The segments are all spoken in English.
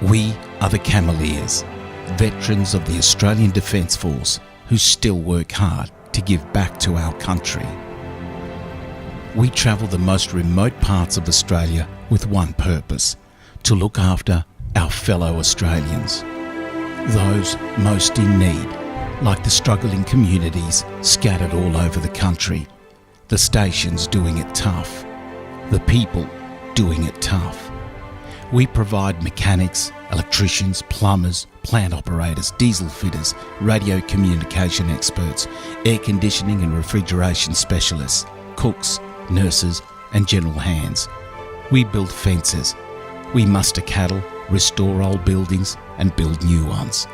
We are the Cameleers, veterans of the Australian Defence Force who still work hard to give back to our country. We travel the most remote parts of Australia with one purpose: to look after our fellow Australians, those most in need, like the struggling communities scattered all over the country, the stations doing it tough, the people doing it tough. We provide mechanics, electricians, plumbers, plant operators, diesel fitters, radio communication experts, air conditioning and refrigeration specialists, cooks, nurses and general hands. We build fences. We muster cattle, restore old buildings and build new ones.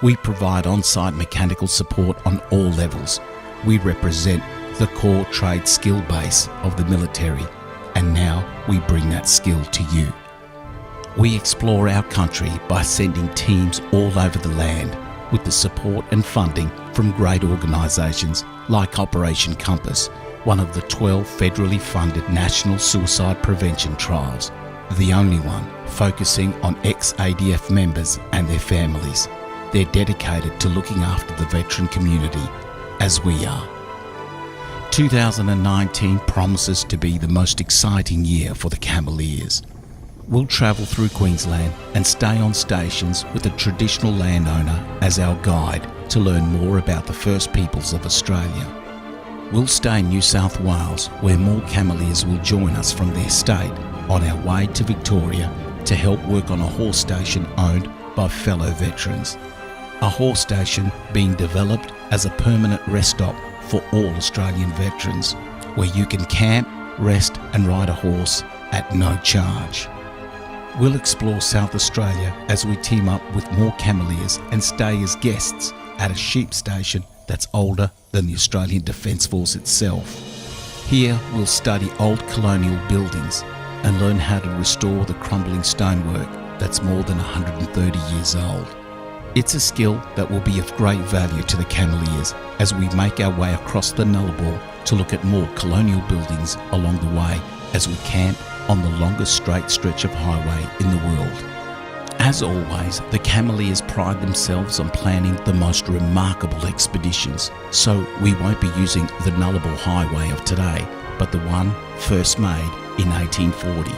We provide on-site mechanical support on all levels. We represent the core trade skill base of the military, and now we bring that skill to you. We explore our country by sending teams all over the land with the support and funding from great organisations like Operation Compass, one of the 12 federally funded national suicide prevention trials, the only one focusing on ex-ADF members and their families. They're dedicated to looking after the veteran community, as we are. 2019 promises to be the most exciting year for the Cameleers. We'll travel through Queensland and stay on stations with a traditional landowner as our guide to learn more about the First Peoples of Australia. We'll stay in New South Wales, where more Cameleers will join us from their state on our way to Victoria to help work on a horse station owned by fellow veterans. A horse station being developed as a permanent rest stop for all Australian veterans, where you can camp, rest and ride a horse at no charge. We'll explore South Australia as we team up with more Cameleers and stay as guests at a sheep station that's older than the Australian Defence Force itself. Here we'll study old colonial buildings and learn how to restore the crumbling stonework that's more than 130 years old. It's a skill that will be of great value to the Cameleers as we make our way across the Nullarbor to look at more colonial buildings along the way as we camp on the longest straight stretch of highway in the world. As always, the Cameleers pride themselves on planning the most remarkable expeditions, so we won't be using the Nullarbor Highway of today, but the one first made in 1840.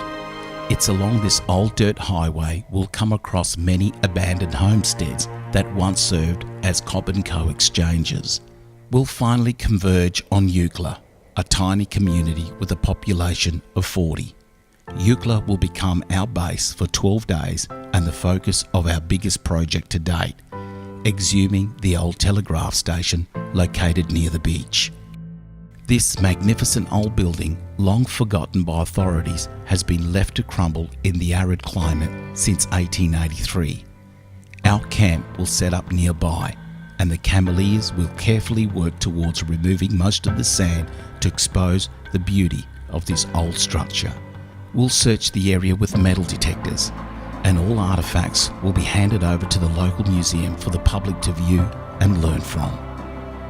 It's along this old dirt highway we'll come across many abandoned homesteads that once served as Cobb & Co exchanges. We'll finally converge on Eucla, a tiny community with a population of 40. Eucla will become our base for 12 days and the focus of our biggest project to date, exhuming the old telegraph station located near the beach. This magnificent old building, long forgotten by authorities, has been left to crumble in the arid climate since 1883. Our camp will set up nearby, and the Cameleers will carefully work towards removing most of the sand to expose the beauty of this old structure. We'll search the area with metal detectors, and all artefacts will be handed over to the local museum for the public to view and learn from.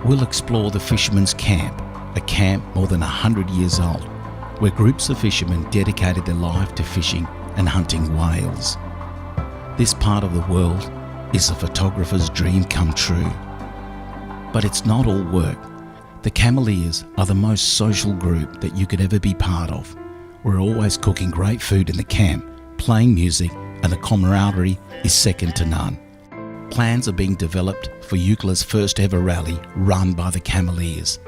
We'll explore the Fisherman's Camp, a camp more than 100 years old, where groups of fishermen dedicated their life to fishing and hunting whales. This part of the world is a photographer's dream come true. But it's not all work. The Cameleers are the most social group that you could ever be part of. We're always cooking great food in the camp, playing music, and the camaraderie is second to none. Plans are being developed for Eucla's first ever rally run by the Cameleers.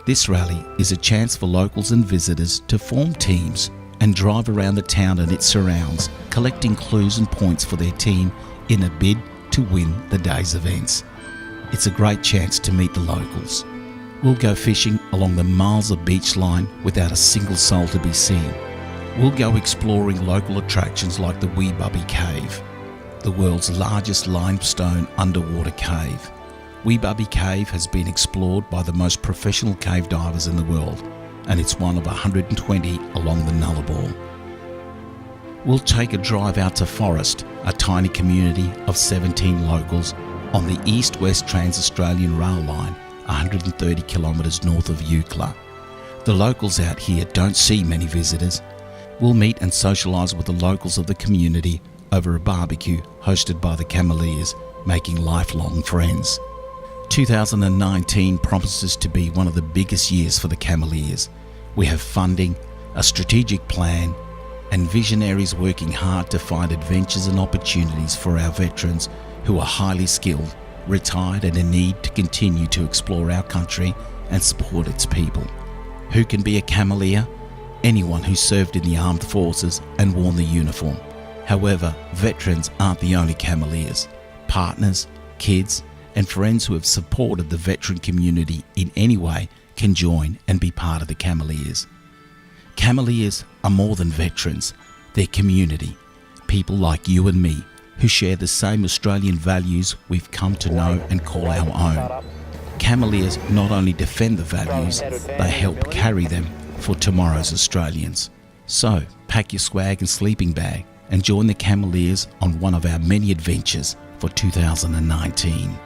This rally is a chance for locals and visitors to form teams and drive around the town and its surrounds, collecting clues and points for their team in a bid to win the day's events. It's a great chance to meet the locals. We'll go fishing along the miles of beach line without a single soul to be seen. We'll go exploring local attractions like the Wee Bubby Cave, the world's largest limestone underwater cave. Wee Bubby Cave has been explored by the most professional cave divers in the world, and it's one of 120 along the Nullarbor. We'll take a drive out to Forest, a tiny community of 17 locals on the East-West Trans-Australian Rail Line, 130 kilometres north of Eucla. The locals out here don't see many visitors. We'll meet and socialise with the locals of the community over a barbecue hosted by the Cameleers, making lifelong friends. 2019 promises to be one of the biggest years for the Cavaliers. We have funding, a strategic plan, and visionaries working hard to find adventures and opportunities for our veterans who are highly skilled, retired, and in need to continue to explore our country and support its people. Who can be a Cameleer? Anyone who served in the armed forces and worn the uniform. However, veterans aren't the only Cameleers. Partners, kids, and friends who have supported the veteran community in any way can join and be part of the Cameleers. Cameleers are more than veterans, they're community. People like you and me who share the same Australian values we've come to know and call our own. Cameleers not only defend the values, they help carry them for tomorrow's Australians. So, pack your swag and sleeping bag and join the Cameleers on one of our many adventures for 2019.